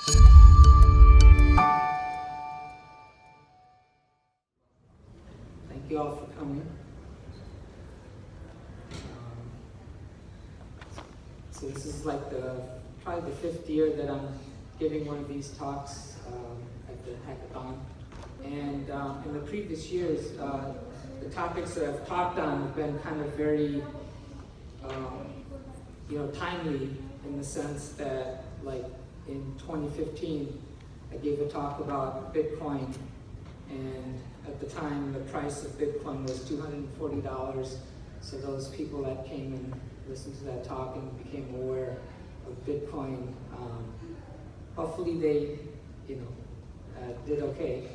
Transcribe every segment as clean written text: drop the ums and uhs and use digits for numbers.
Thank you all for coming. So this is like probably the 5th year that I'm giving one of these talks at the hackathon. And in the previous years, the topics that I've talked on have been kind of very, timely, in the sense that, like in 2015, I gave a talk about Bitcoin, and at the time the price of Bitcoin was $240. So those people that came and listened to that talk and became aware of Bitcoin, hopefully they, did okay.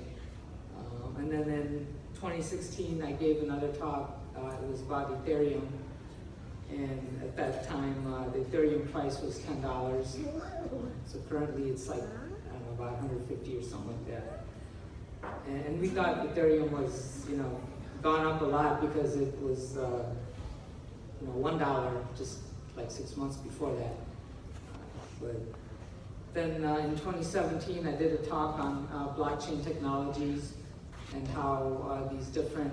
And then in 2016, I gave another talk. It was about Ethereum, and at that time, the Ethereum price was $10. So currently, it's like, I don't know, about 150 or something like that. And we thought Ethereum was, gone up a lot because it was, $1 just like 6 months before that. But then in 2017, I did a talk on blockchain technologies and how these different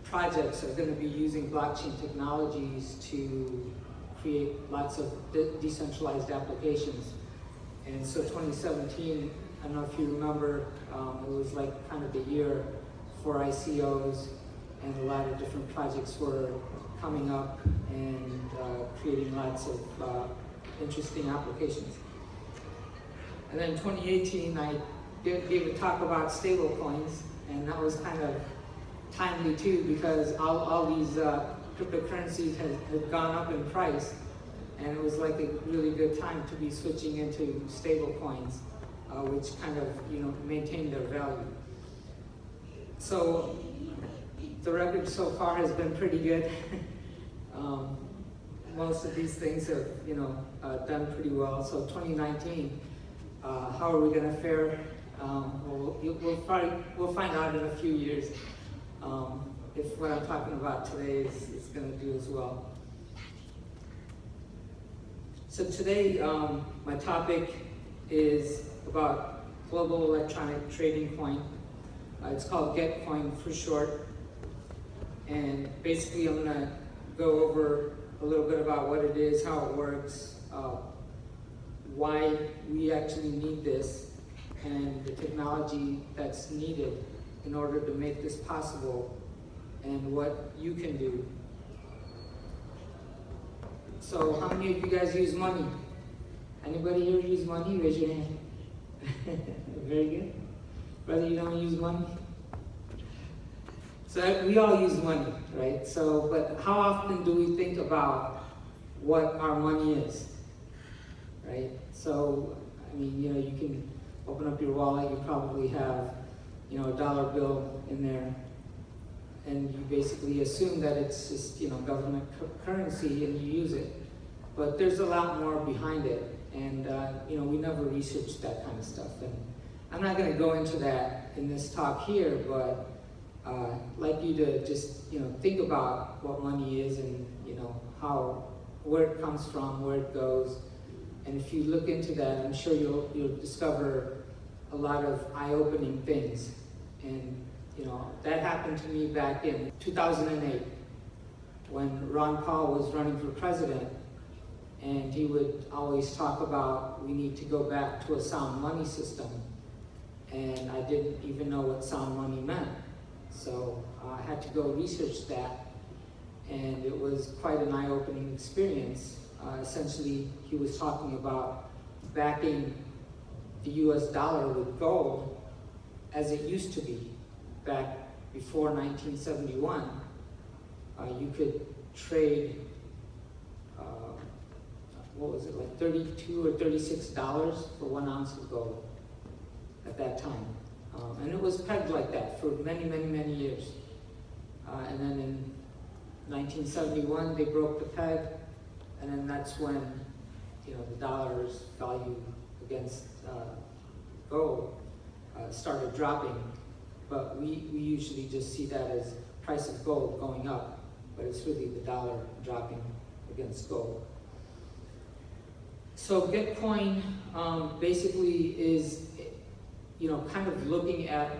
projects are going to be using blockchain technologies to create lots of decentralized applications. And so 2017, I don't know if you remember, it was like kind of the year for ICOs, and a lot of different projects were coming up and creating lots of interesting applications. And then in 2018, I gave a talk about stable coins, and that was kind of timely too, because all these cryptocurrencies had gone up in price, and it was like a really good time to be switching into stable coins, which kind of maintain their value. So the record so far has been pretty good. Most of these things have done pretty well. So 2019, how are we going to fare? We'll find out in a few years if what I'm talking about today is going to do as well. So today, my topic is about global electronic trading coin. It's called Getcoin for short. And basically, I'm going to go over a little bit about what it is, how it works, why we actually need this, and the technology that's needed in order to make this possible, and what you can do. So how many of you guys use money? Anybody here use money? Raise your hand. Very good. Brother, you don't use money? So we all use money, right? So, but how often do we think about what our money is, right? So, I mean, you can open up your wallet, you probably have, a dollar bill in there, and you basically assume that it's just, government currency, and you use it. But there's a lot more behind it, and, we never researched that kind of stuff. And I'm not going to go into that in this talk here, but I'd like you to just, think about what money is, and, where it comes from, where it goes. And if you look into that, I'm sure you'll discover a lot of eye-opening things. And, that happened to me back in 2008 when Ron Paul was running for president, and he would always talk about we need to go back to a sound money system. And I didn't even know what sound money meant. So I had to go research that, and it was quite an eye-opening experience. Essentially, he was talking about backing the US dollar with gold as it used to be back before 1971. You could trade, what was it, like $32 or $36 for 1 ounce of gold at that time. And it was pegged like that for many, many, many years. And then in 1971, they broke the peg, and then that's when, the dollar's value against gold started dropping. But we usually just see that as price of gold going up, but it's really the dollar dropping against gold. So Bitcoin basically is, kind of looking at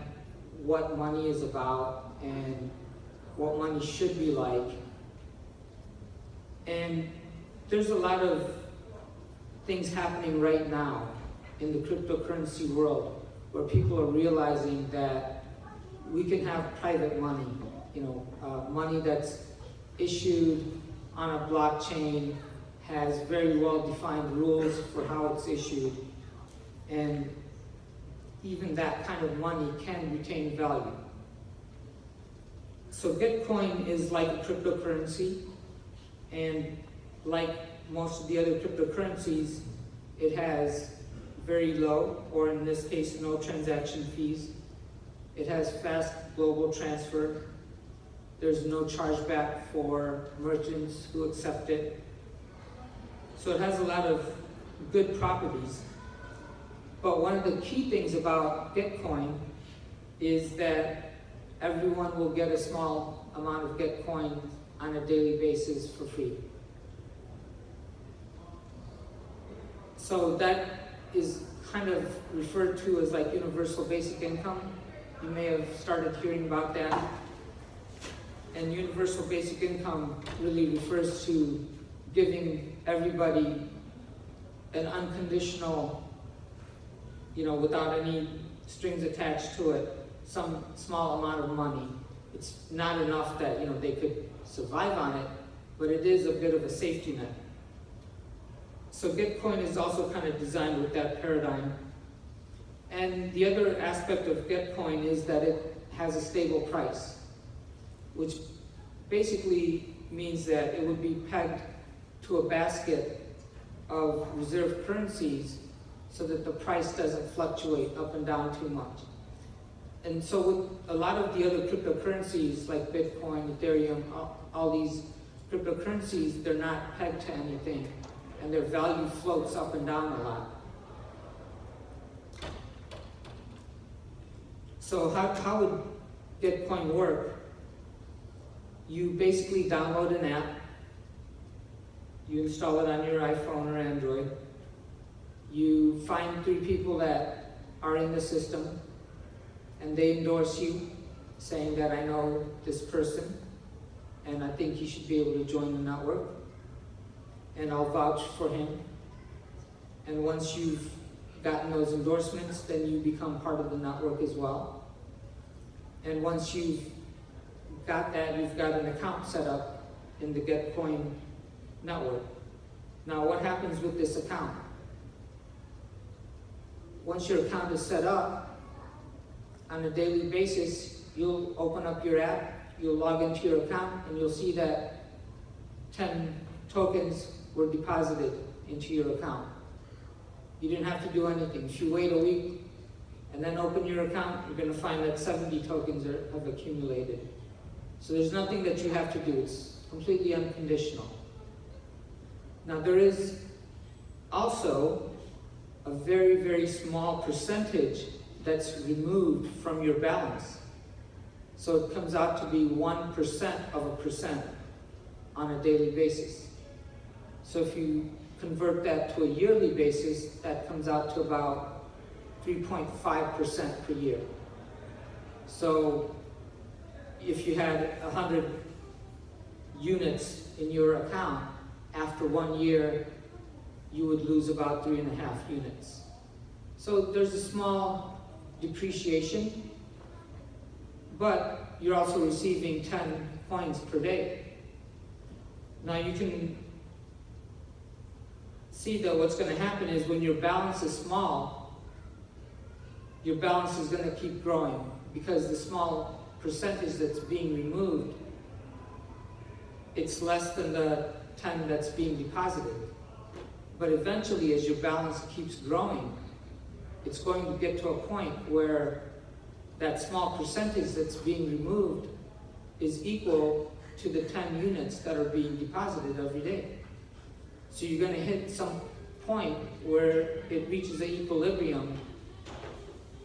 what money is about and what money should be like. And there's a lot of things happening right now in the cryptocurrency world where people are realizing that we can have private money, money that's issued on a blockchain, has very well-defined rules for how it's issued, and even that kind of money can retain value. So Bitcoin is like a cryptocurrency, and like most of the other cryptocurrencies, it has very low, or in this case, no transaction fees. It has fast global transfer. There's no chargeback for merchants who accept it. So it has a lot of good properties. But one of the key things about Bitcoin is that everyone will get a small amount of Bitcoin on a daily basis for free. So that is kind of referred to as like universal basic income. You may have started hearing about that. And universal basic income really refers to giving everybody an unconditional, without any strings attached to it, some small amount of money. It's not enough that, they could survive on it, but it is a bit of a safety net. So Bitcoin is also kind of designed with that paradigm. And the other aspect of Bitcoin is that it has a stable price, which basically means that it would be pegged to a basket of reserve currencies so that the price doesn't fluctuate up and down too much. And so with a lot of the other cryptocurrencies like Bitcoin, Ethereum, all these cryptocurrencies, they're not pegged to anything, and their value floats up and down a lot. So how would Bitcoin work? You basically download an app, you install it on your iPhone or Android, you find 3 people that are in the system, and they endorse you, saying that I know this person, and I think he should be able to join the network, and I'll vouch for him. And once you've gotten those endorsements, then you become part of the network as well. And once you've got that, you've got an account set up in the Bitcoin network. Now, what happens with this account? Once your account is set up, on a daily basis, you'll open up your app, you'll log into your account, and you'll see that 10 tokens were deposited into your account. You didn't have to do anything. If you wait a week and then open your account, you're going to find that 70 tokens have accumulated. So there's nothing that you have to do. It's completely unconditional. Now there is also a very, very small percentage that's removed from your balance. So it comes out to be 1% of a percent on a daily basis. So if you convert that to a yearly basis, that comes out to about 3.5% per year. So if you had 100 units in your account, after 1 year, you would lose about 3.5 units. So there's a small depreciation, but you're also receiving 10 coins per day. Now you can see that what's going to happen is when your balance is small, your balance is going to keep growing because the small percentage that's being removed, it's less than the 10 that's being deposited. But eventually, as your balance keeps growing, it's going to get to a point where that small percentage that's being removed is equal to the 10 units that are being deposited every day. So you're going to hit some point where it reaches an equilibrium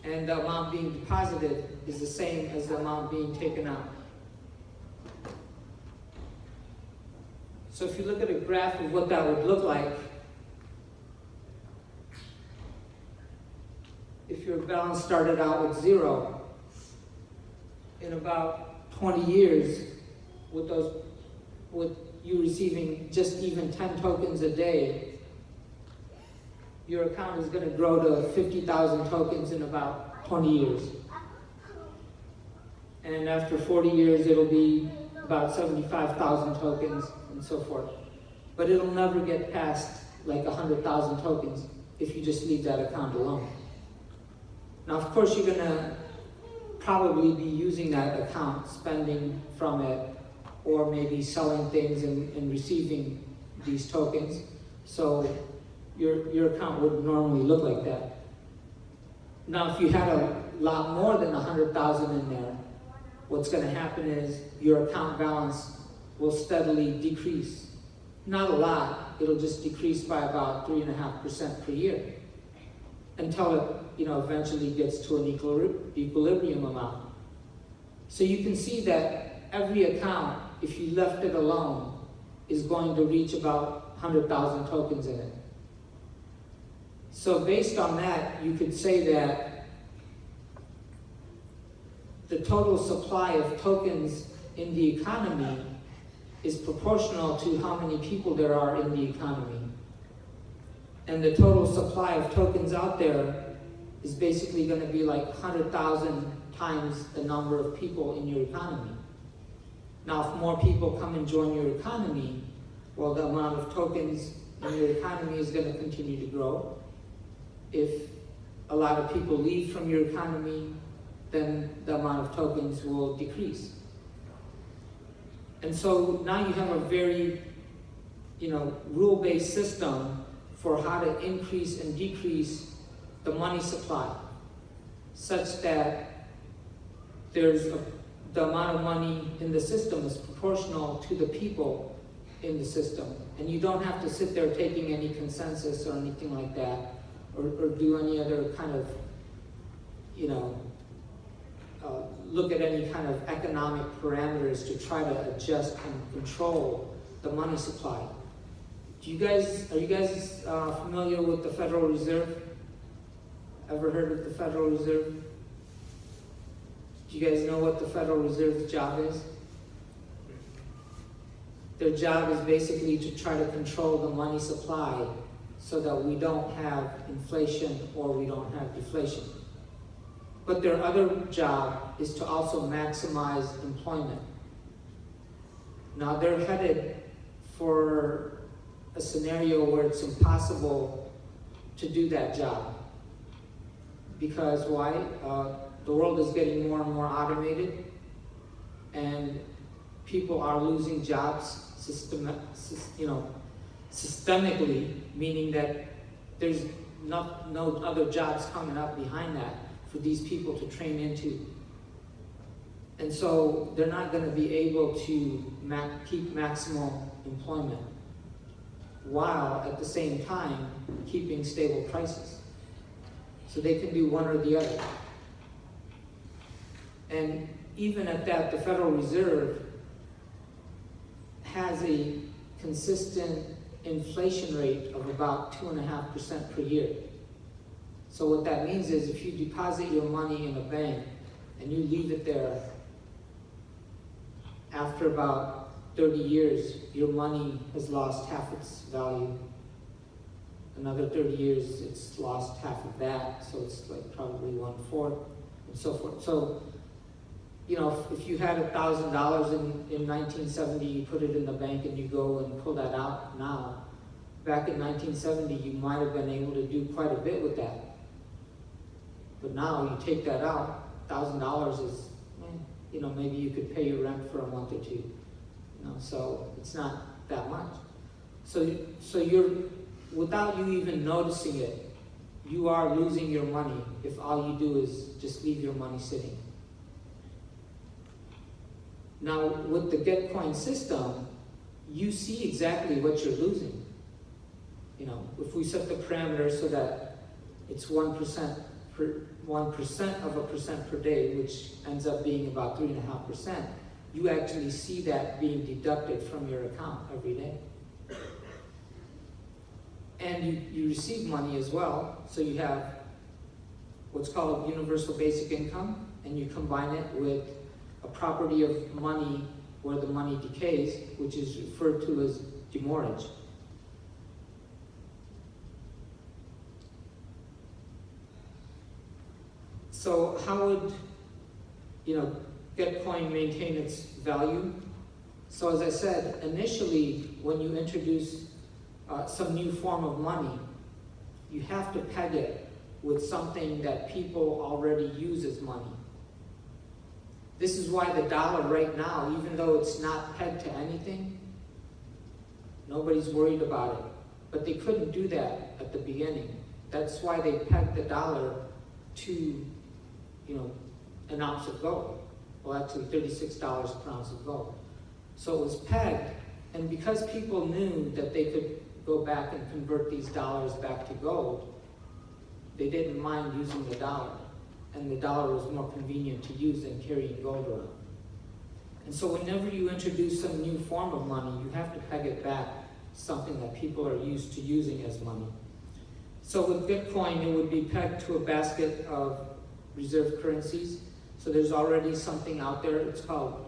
and the amount being deposited is the same as the amount being taken out. So if you look at a graph of what that would look like, if your balance started out with 0, in about 20 years, with you receiving just even 10 tokens a day, your account is going to grow to 50,000 tokens in about 20 years. And after 40 years, it'll be about 75,000 tokens and so forth. But it'll never get past like 100,000 tokens if you just leave that account alone. Now, of course, you're gonna probably be using that account, spending from it, or maybe selling things and receiving these tokens. So your account would normally look like that. Now, if you had a lot more than 100,000 in there, what's gonna happen is your account balance will steadily decrease. Not a lot, it'll just decrease by about 3.5% per year until it, eventually gets to an equilibrium amount. So you can see that every account, if you left it alone, is going to reach about 100,000 tokens in it. So based on that, you could say that the total supply of tokens in the economy is proportional to how many people there are in the economy. And the total supply of tokens out there is basically going to be like 100,000 times the number of people in your economy. Now, if more people come and join your economy, well, the amount of tokens in your economy is going to continue to grow. If a lot of people leave from your economy, then the amount of tokens will decrease. And so now you have a very, rule-based system for how to increase and decrease the money supply, such that the amount of money in the system is proportional to the people in the system. And you don't have to sit there taking any consensus or anything like that, or do any other kind of, look at any kind of economic parameters to try to adjust and control the money supply. Are you guys familiar with the Federal Reserve? Ever heard of the Federal Reserve? Do you guys know what the Federal Reserve's job is? Their job is basically to try to control the money supply so that we don't have inflation or we don't have deflation. But their other job is to also maximize employment. Now they're headed for a scenario where it's impossible to do that job. Because why? The world is getting more and more automated, and people are losing jobs systemically, meaning that there's no other jobs coming up behind that for these people to train into. And so they're not going to be able to keep maximal employment while at the same time keeping stable prices. So they can do one or the other. And even at that, the Federal Reserve has a consistent inflation rate of about 2.5% per year. So what that means is if you deposit your money in a bank and you leave it there, after about 30 years, your money has lost half its value. Another 30 years, it's lost half of that, so it's like probably 1/4, and so forth. So, if you had $1,000 in 1970, you put it in the bank and you go and pull that out now. Back in 1970, you might have been able to do quite a bit with that. But now you take that out, $1,000 is, maybe you could pay your rent for a month or two. So it's not that much. So you're, without you even noticing it, you are losing your money if all you do is just leave your money sitting. Now, with the GetCoin system, you see exactly what you're losing. If we set the parameters so that it's 1% of a percent per day, which ends up being about 3.5%, you actually see that being deducted from your account every day. And you receive money as well, so you have what's called universal basic income, and you combine it with a property of money where the money decays, which is referred to as demortgage. So how would, Getcoin maintain its value? So as I said, initially, when you introduce some new form of money, you have to peg it with something that people already use as money. This is why the dollar right now, even though it's not pegged to anything, nobody's worried about it. But they couldn't do that at the beginning. That's why they pegged the dollar to, an ounce of gold. Well, actually $36 per ounce of gold. So it was pegged, and because people knew that they could go back and convert these dollars back to gold, they didn't mind using the dollar. And the dollar was more convenient to use than carrying gold around. And so whenever you introduce some new form of money, you have to peg it back to something that people are used to using as money. So with Bitcoin, it would be pegged to a basket of reserve currencies. So there's already something out there, it's called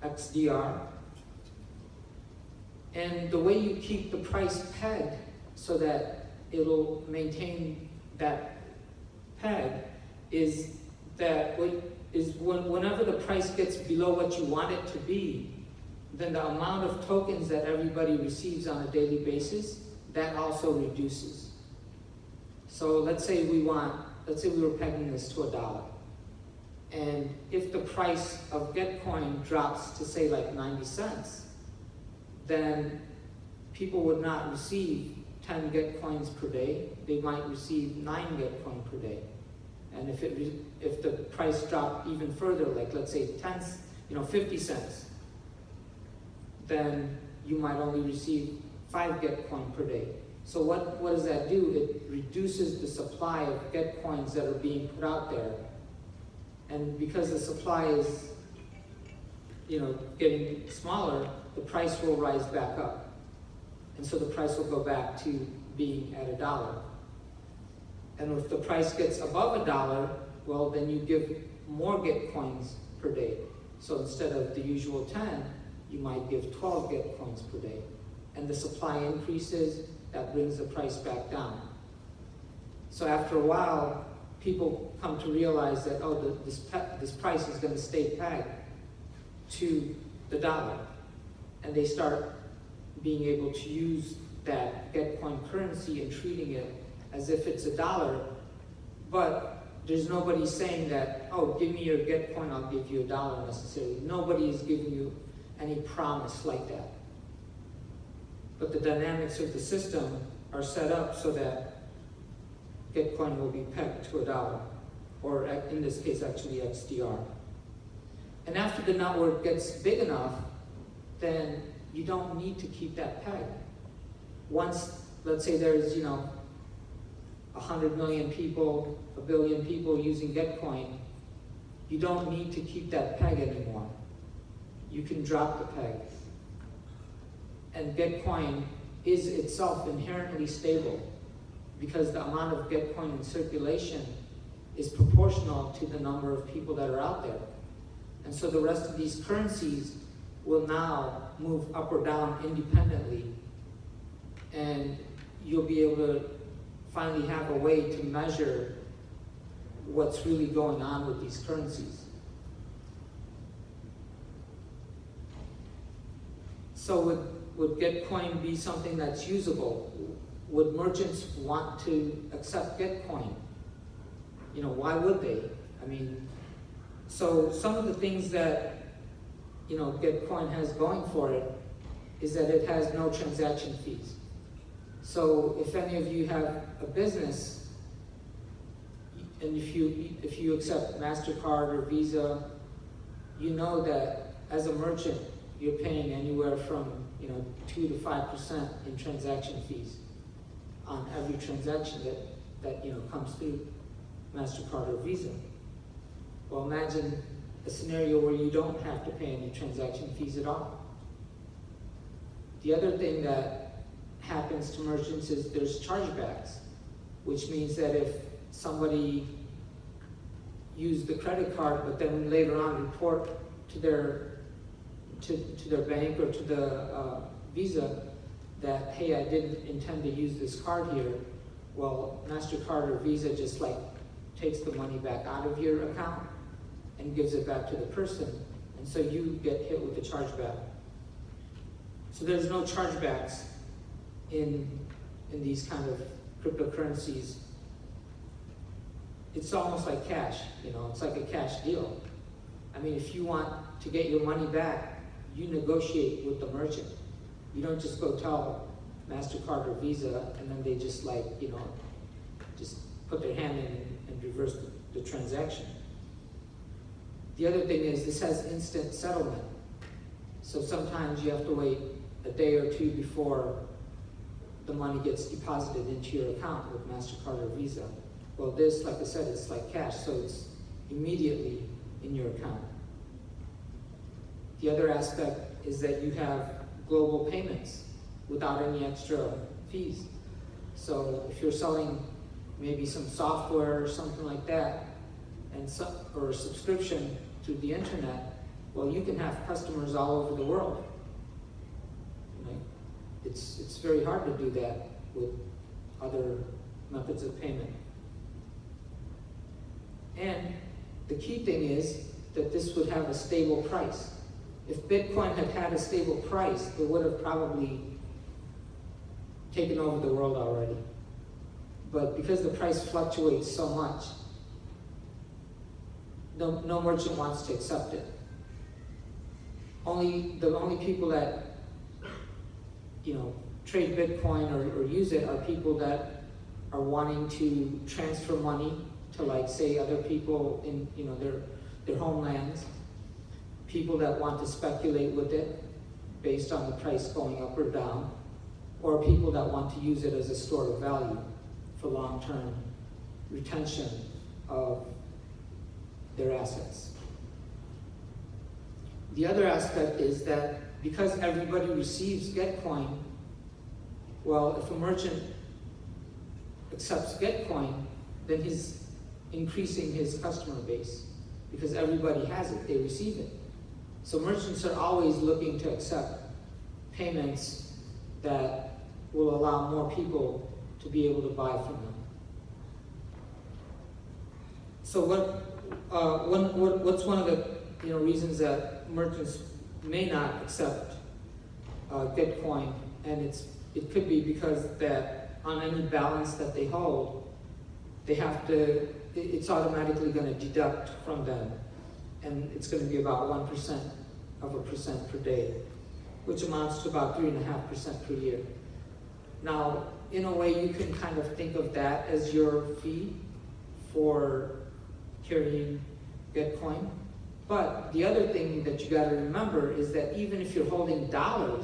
XDR. And the way you keep the price pegged so that it'll maintain that peg is that whenever the price gets below what you want it to be, then the amount of tokens that everybody receives on a daily basis, that also reduces. So let's say we were pegging this to $1. And if the price of Bitcoin drops to say like 90 cents, then people would not receive 10 Bitcoins per day. They might receive 9 Bitcoin per day. And if the price dropped even further, like let's say 50 cents, then you might only receive 5 Bitcoin per day. So what does that do? It reduces the supply of Bitcoins that are being put out there. And because the supply is, getting smaller, the price will rise back up. And so the price will go back to being at $1. And if the price gets above $1, well, then you give more Bitcoins per day. So instead of the usual 10, you might give 12 Bitcoins per day. And the supply increases, that brings the price back down. So after a while, people come to realize that, this price is going to stay pegged to the dollar. And they start being able to use that Bitcoin currency and treating it as if it's $1, but there's nobody saying that, give me your Bitcoin, I'll give you $1 necessarily. Nobody is giving you any promise like that. But the dynamics of the system are set up so that Bitcoin will be pegged to $1, or in this case, actually XDR. And after the network gets big enough, then you don't need to keep that peg. Once, let's say there's, 100 million people, 1 billion people using Bitcoin, you don't need to keep that peg anymore. You can drop the peg. And Bitcoin is itself inherently stable because the amount of Bitcoin in circulation is proportional to the number of people that are out there. And so the rest of these currencies will now move up or down independently. And you'll be able to finally have a way to measure what's really going on with these currencies. So would Bitcoin be something that's usable? Would merchants want to accept Bitcoin? Why would they? So some of the things that, Bitcoin has going for it is that it has no transaction fees. So if any of you have a business, and if you accept MasterCard or Visa, you know that as a merchant, you're paying anywhere from 2 to 5% in transaction fees on every transaction that comes through MasterCard or Visa. Well, imagine a scenario where you don't have to pay any transaction fees at all. The other thing that happens to merchants is there's chargebacks, which means that if somebody use the credit card, but then later on report to their bank or to the Visa that, hey, I didn't intend to use this card here. Well, MasterCard or Visa just like takes the money back out of your account and gives it back to the person, and so you get hit with the chargeback. So there's no chargebacks in these kind of cryptocurrencies. It's almost like cash, you know, it's like a cash deal. I mean, if you want to get your money back, you negotiate with the merchant. You don't just go tell MasterCard or Visa and then they just like, you know, just put their hand in and reverse the transaction. The other thing is this has instant settlement. So sometimes you have to wait a day or two before the money gets deposited into your account with MasterCard or Visa. Well, this, like I said, it's like cash, so it's immediately in your account. The other aspect is that you have global payments without any extra fees. So if you're selling maybe some software or something like that, or a subscription through the internet, well, you can have customers all over the world. Right? It's very hard to do that with other methods of payment. And the key thing is that this would have a stable price. If Bitcoin had had a stable price, it would have probably taken over the world already. But because the price fluctuates so much, no merchant wants to accept it. The only people that, you know, trade Bitcoin or use it are people that are wanting to transfer money to, like, say, other people in, you know, their homelands, people that want to speculate with it based on the price going up or down, or people that want to use it as a store of value for long-term retention of their assets. The other aspect is that because everybody receives Getcoin, well, if a merchant accepts Getcoin, then he's increasing his customer base because everybody has it, they receive it. So merchants are always looking to accept payments that will allow more people to be able to buy from them. So what's one of the reasons that merchants may not accept Bitcoin? And it could be because that on any balance that they hold, it's automatically going to deduct from them, and it's going to be about 1% per day, which amounts to about 3.5% per year. Now, in a way, you can kind of think of that as your fee for carrying Bitcoin. But the other thing that you got to remember is that even if you're holding dollars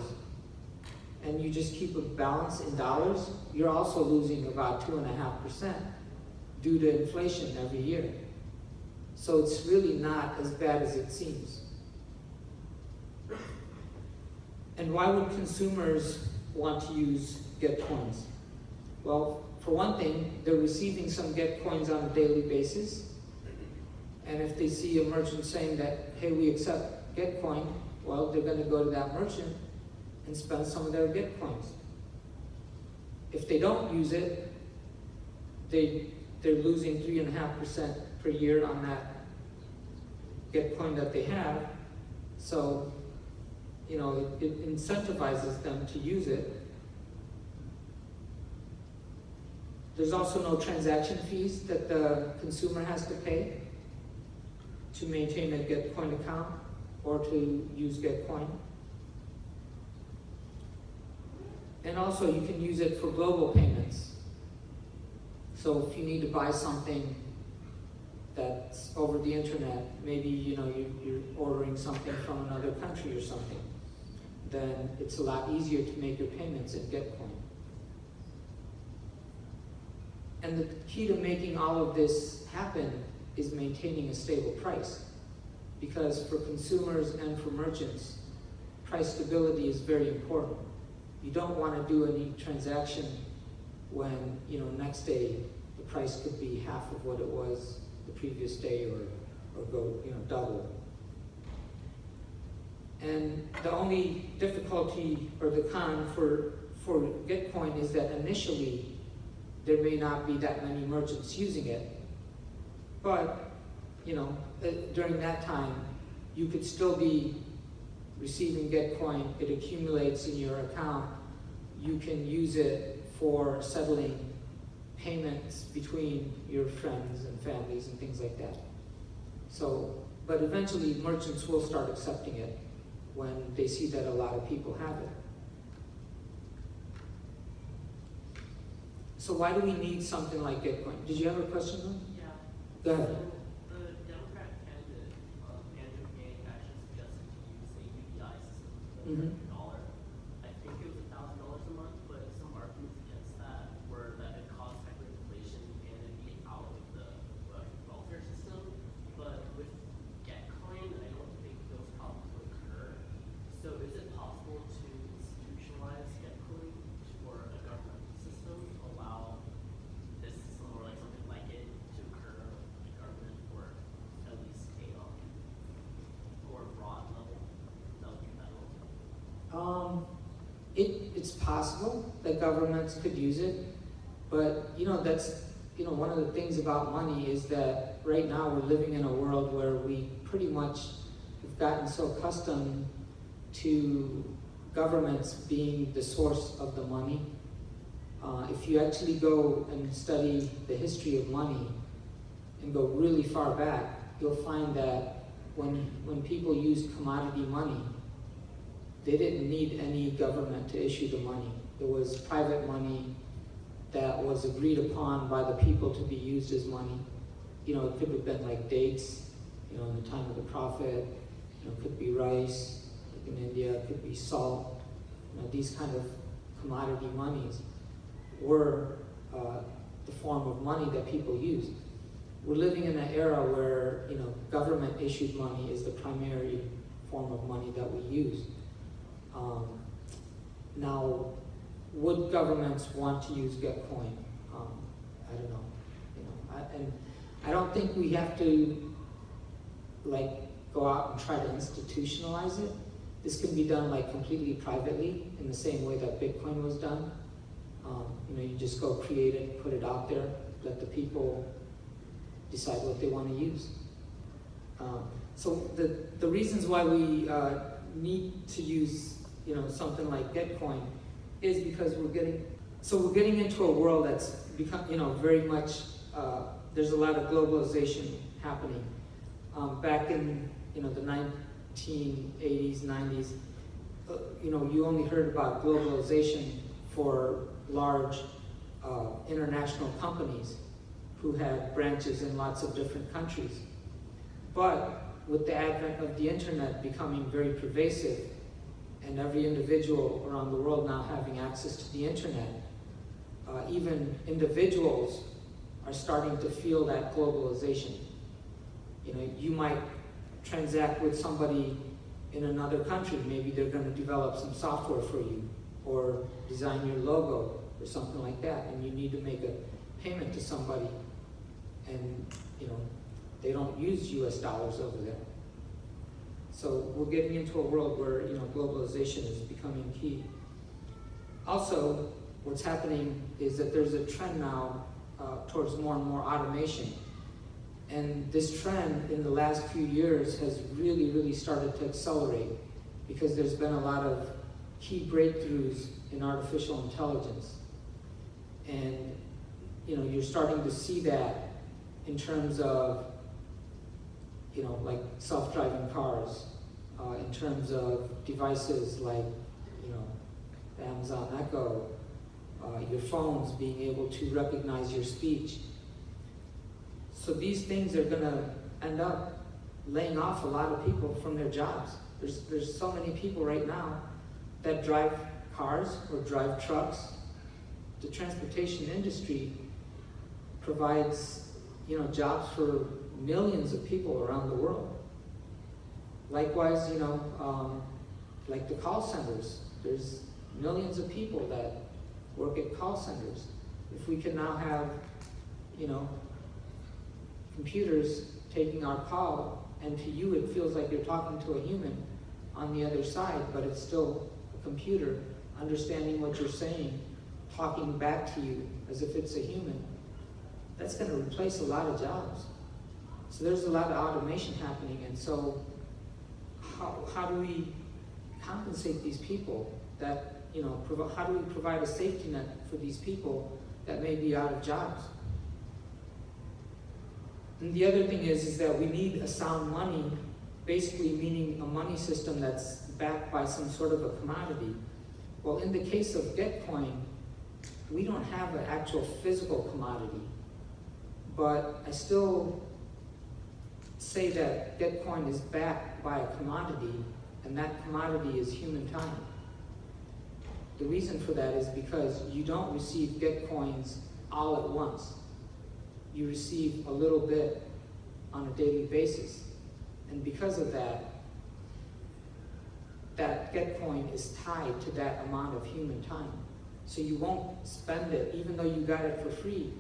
and you just keep a balance in dollars, you're also losing about 2.5% due to inflation every year. So it's really not as bad as it seems. And why would consumers want to use Getcoins? Well, for one thing, they're receiving some Getcoins on a daily basis. And if they see a merchant saying that, hey, we accept Getcoin, well, they're going to go to that merchant and spend some of their Getcoins. If they don't use it, they're losing 3.5% per year on that Getcoin that they have. So, it incentivizes them to use it. There's also no transaction fees that the consumer has to pay to maintain a Getcoin account or to use Getcoin. And also you can use it for global payments. So if you need to buy something that's over the internet, maybe you're ordering something from another country or something, then it's a lot easier to make your payments in Getcoin. And the key to making all of this happen is maintaining a stable price. Because for consumers and for merchants, price stability is very important. You don't want to do any transaction when, next day the price could be half of what it was the previous day or go, double. And the only difficulty or the con for Gitcoin is that initially there may not be that many merchants using it, but during that time you could still be receiving Gitcoin. It accumulates in your account. You can use it for settling payments between your friends and families and things like that. So, but eventually merchants will start accepting it when they see that a lot of people have it. So why do we need something like Gitcoin? Did you have a question, though? Yeah. Go ahead. So the Democrat candidate, Andrew Yang, actually suggested to use a UBI system, $1 dollar. I think it was $1,000 a month, but some arguments against that were that it caused hyperinflation and it'd be out of the welfare system. But with Gitcoin, I don't think those problems would occur. So is it possible to institutionalize Gitcoin for a government system, allow this system or like something like it to occur in government, or at least a more broad level? That would be better. It's possible that governments could use it, but that's one of the things about money is that right now we're living in a world where we pretty much have gotten so accustomed to governments being the source of the money. If you actually go and study the history of money and go really far back, you'll find that when people used commodity money, they didn't need any government to issue the money. It was private money that was agreed upon by the people to be used as money. It could have been like dates, in the time of the Prophet. It could be rice, like in India. It could be salt. These kind of commodity monies were the form of money that people used. We're living in an era where government issued money is the primary form of money that we use. Now, would governments want to use Gitcoin? I don't know. And I don't think we have to go out and try to institutionalize it. This can be done completely privately in the same way that Bitcoin was done. You just go create it, put it out there, let the people decide what they want to use. So the reasons why we need to use something like Gitcoin is because we're getting into a world that's become very much there's a lot of globalization happening. Back in the 1980s, 90s, you only heard about globalization for large international companies who had branches in lots of different countries. But with the advent of the internet becoming very pervasive and every individual around the world now having access to the internet, even individuals are starting to feel that globalization. You might transact with somebody in another country. Maybe they're going to develop some software for you or design your logo or something like that, and you need to make a payment to somebody, and they don't use US dollars over there. So we're getting into a world where globalization is becoming key. Also, what's happening is that there's a trend now towards more and more automation. And this trend in the last few years has really, really started to accelerate because there's been a lot of key breakthroughs in artificial intelligence. And you're starting to see that in terms of like self-driving cars, in terms of devices like the Amazon Echo, your phones being able to recognize your speech. So these things are going to end up laying off a lot of people from their jobs. There's so many people right now that drive cars or drive trucks. The transportation industry provides jobs for millions of people around the world. Likewise, like the call centers, there's millions of people that work at call centers. If we can now have, computers taking our call, and to you it feels like you're talking to a human on the other side, but it's still a computer understanding what you're saying, talking back to you as if it's a human. That's going to replace a lot of jobs. So there's a lot of automation happening, and so how do we compensate these people that, how do we provide a safety net for these people that may be out of jobs? And the other thing is that we need a sound money, basically meaning a money system that's backed by some sort of a commodity. Well, in the case of Gitcoin, we don't have an actual physical commodity, but I still say that Gitcoin is backed by a commodity, and that commodity is human time. The reason for that is because you don't receive Gitcoins all at once. You receive a little bit on a daily basis. And because of that, that Gitcoin is tied to that amount of human time. So you won't spend it, even though you got it for free,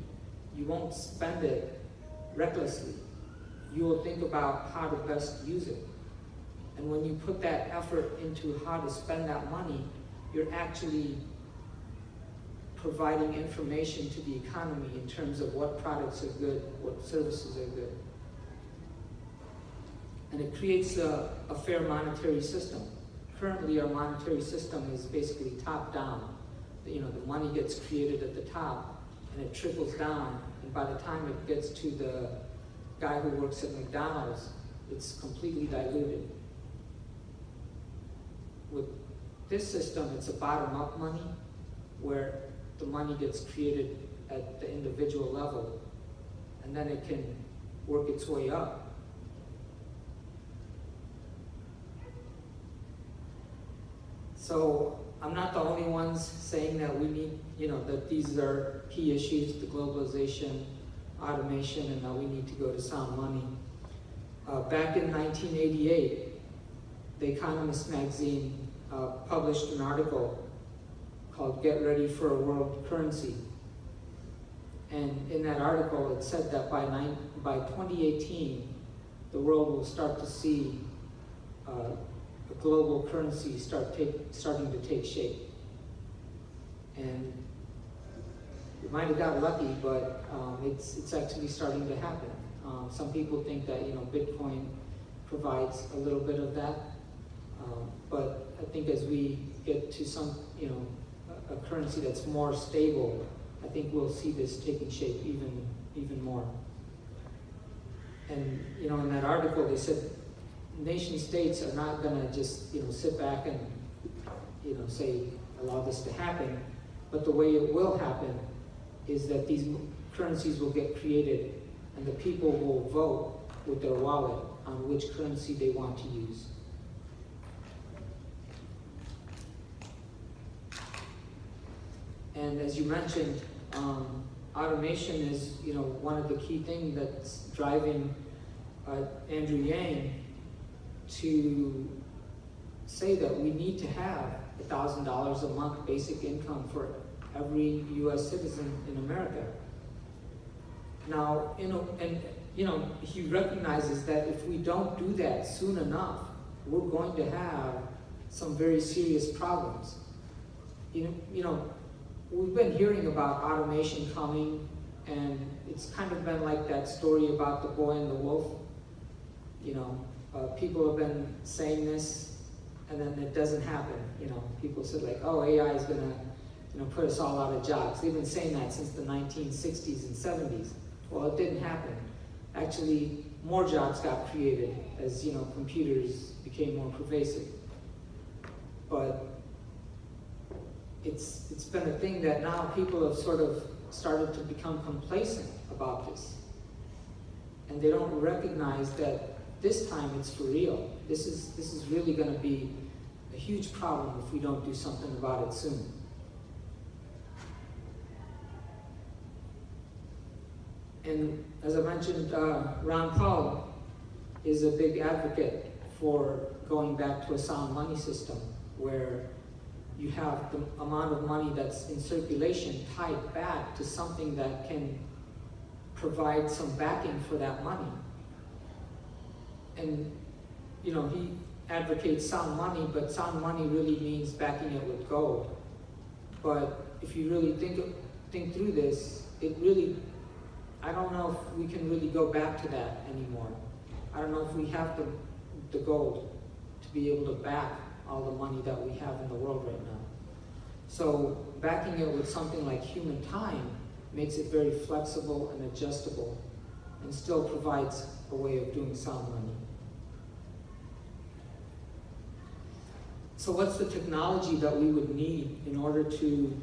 you won't spend it recklessly. You will think about how to best use it. And when you put that effort into how to spend that money, you're actually providing information to the economy in terms of what products are good, what services are good. And it creates a fair monetary system. Currently, our monetary system is basically top-down. The money gets created at the top, and it trickles down, and by the time it gets to the guy who works at McDonald's, it's completely diluted. With this system, it's a bottom-up money, where the money gets created at the individual level, and then it can work its way up. So I'm not the only ones saying that we need, that these are key issues, the globalization, automation, and that we need to go to sound money. Back in 1988, The Economist magazine published an article called Get Ready for a World Currency. And in that article, it said that by 2018, the world will start to see a global currency starting to take shape. And we might have got lucky, but it's actually starting to happen. Some people think that Bitcoin provides a little bit of that, but I think as we get to some a currency that's more stable, I think we'll see this taking shape even more. And in that article they said nation states are not going to just sit back and say allow this to happen, but the way it will happen is that these currencies will get created and the people will vote with their wallet on which currency they want to use. And as you mentioned, automation is one of the key things that's driving Andrew Yang to say that we need to have $1,000 a month basic income for every U.S. citizen in America. Now, he recognizes that if we don't do that soon enough, we're going to have some very serious problems. We've been hearing about automation coming, and it's kind of been like that story about the boy and the wolf. People have been saying this, and then it doesn't happen. People said like, oh, AI is gonna, put us all out of jobs. They've been saying that since the 1960s and 70s. Well, it didn't happen. Actually, more jobs got created as, computers became more pervasive. But it's been a thing that now people have sort of started to become complacent about this. And they don't recognize that this time it's for real. This is really going to be a huge problem if we don't do something about it soon. And as I mentioned, Ron Paul is a big advocate for going back to a sound money system where you have the amount of money that's in circulation tied back to something that can provide some backing for that money. And, you know, he advocates sound money, but sound money really means backing it with gold. But if you really think through this, it really, I don't know if we can really go back to that anymore. I don't know if we have the gold to be able to back all the money that we have in the world right now. So backing it with something like human time makes it very flexible and adjustable, and still provides a way of doing sound money. So what's the technology that we would need in order to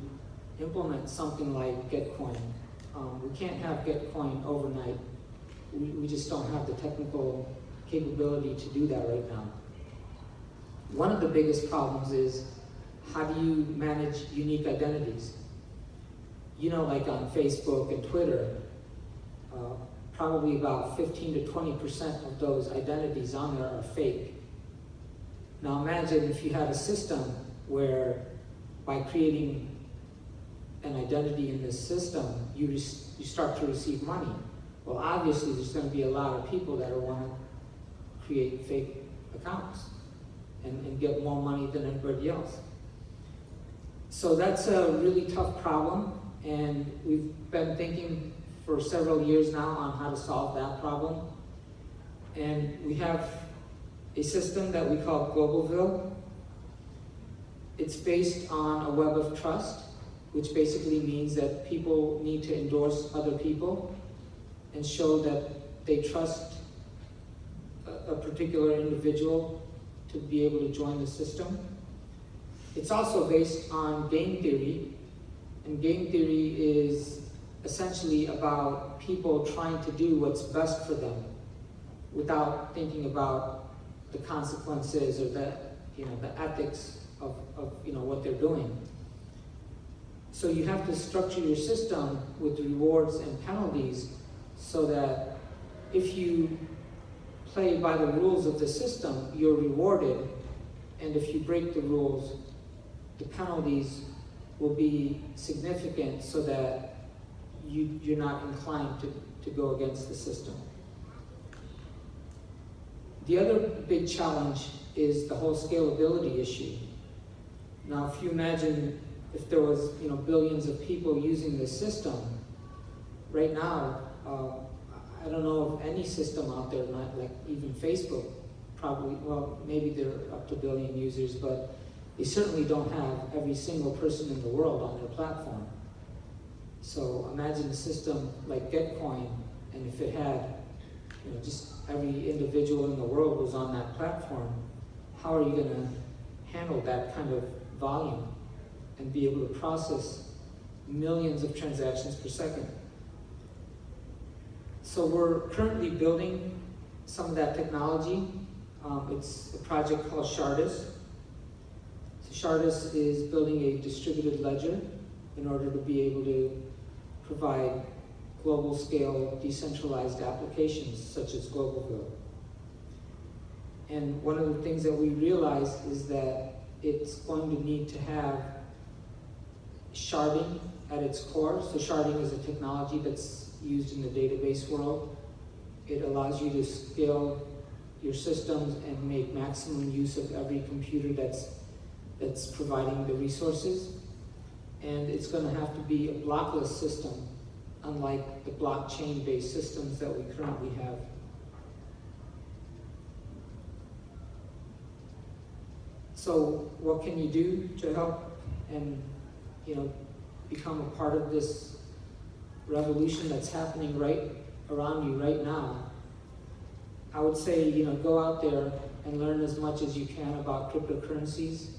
implement something like Getcoin? We can't have Getcoin overnight. We just don't have the technical capability to do that right now. One of the biggest problems is, how do you manage unique identities? You know, like on Facebook and Twitter, probably about 15 to 20% of those identities on there are fake. Now imagine if you had a system where, by creating an identity in this system, you start to receive money. Well, obviously there's going to be a lot of people that want to create fake accounts and get more money than everybody else. So that's a really tough problem, and we've been thinking for several years now on how to solve that problem. And we have a system that we call Globalville. It's based on a web of trust, which basically means that people need to endorse other people and show that they trust a particular individual to be able to join the system. It's also based on game theory, and game theory is essentially about people trying to do what's best for them without thinking about the consequences or the ethics of what they're doing. So you have to structure your system with rewards and penalties so that if you play by the rules of the system, you're rewarded, and if you break the rules, the penalties will be significant so that you're not inclined to go against the system. The other big challenge is the whole scalability issue. Now, if you imagine if there was billions of people using this system, right now, I don't know of any system out there, not like even Facebook, probably, well, maybe they're up to 1 billion users, but they certainly don't have every single person in the world on their platform. So imagine a system like Getcoin, and if it had, just every individual in the world was on that platform, how are you going to handle that kind of volume and be able to process millions of transactions per second? So we're currently building some of that technology. It's a project called Shardus. So Shardus is building a distributed ledger in order to be able to provide global scale decentralized applications such as Globalville. And one of the things that we realized is that it's going to need to have sharding at its core. So sharding is a technology that's used in the database world. It allows you to scale your systems and make maximum use of every computer that's providing the resources. And it's going to have to be a blockless system, unlike the blockchain-based systems that we currently have. So what can you do to help and become a part of this revolution that's happening right around you right now? I would say, go out there and learn as much as you can about cryptocurrencies.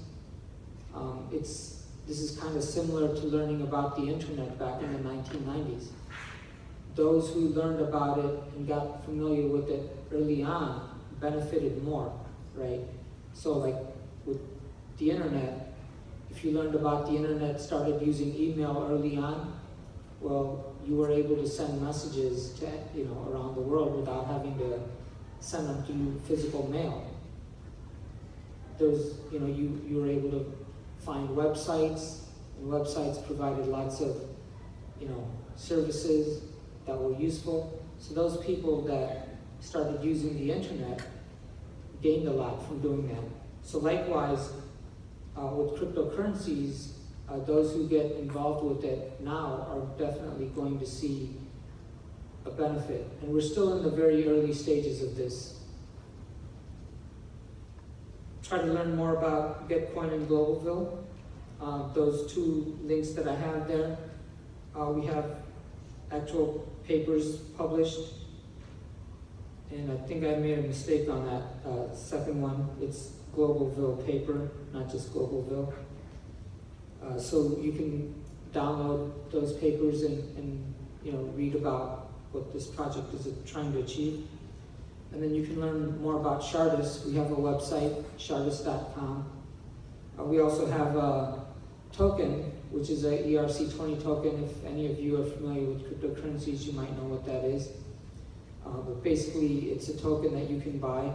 This is kind of similar to learning about the internet back in the 1990s. Those who learned about it and got familiar with it early on benefited more, right? So like with the internet, if you learned about the internet, started using email early on, well, you were able to send messages to around the world without having to send them through physical mail. There's you were able to find websites, and websites provided lots of services that were useful. So those people that started using the internet gained a lot from doing that. So likewise, with cryptocurrencies, those who get involved with it now are definitely going to see a benefit. And we're still in the very early stages of this. Try to learn more about Bitcoin and Globalville. Those two links that I have there. We have actual papers published, and I think I made a mistake on that second one. It's Globalville paper, not just Globalville. So you can download those papers and read about what this project is trying to achieve. And then you can learn more about Shardus. We have a website, shardus.com. We also have a token, which is a ERC20 token. If any of you are familiar with cryptocurrencies, you might know what that is. But basically, it's a token that you can buy.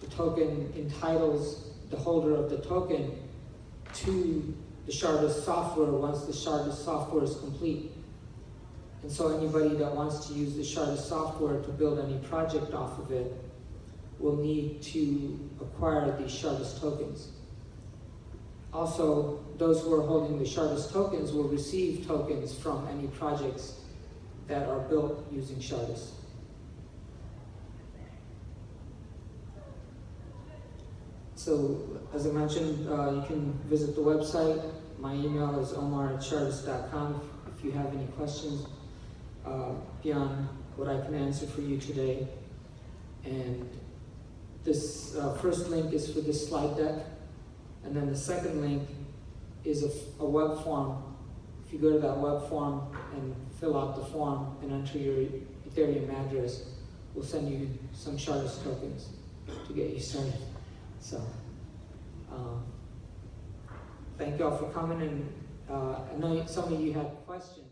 The token entitles the holder of the token to the Shardus software once the Shardus software is complete. And so anybody that wants to use the Shardus software to build any project off of it will need to acquire these Shardus tokens. Also, those who are holding the Shardus tokens will receive tokens from any projects that are built using Shardus. So, as I mentioned, you can visit the website. My email is omar@shardus.com if you have any questions beyond what I can answer for you today. And this first link is for this slide deck. And then the second link is a web form. If you go to that web form and fill out the form and enter your Ethereum address, we'll send you some Shardus tokens to get you started. So, thank you all for coming, and I know some of you had questions.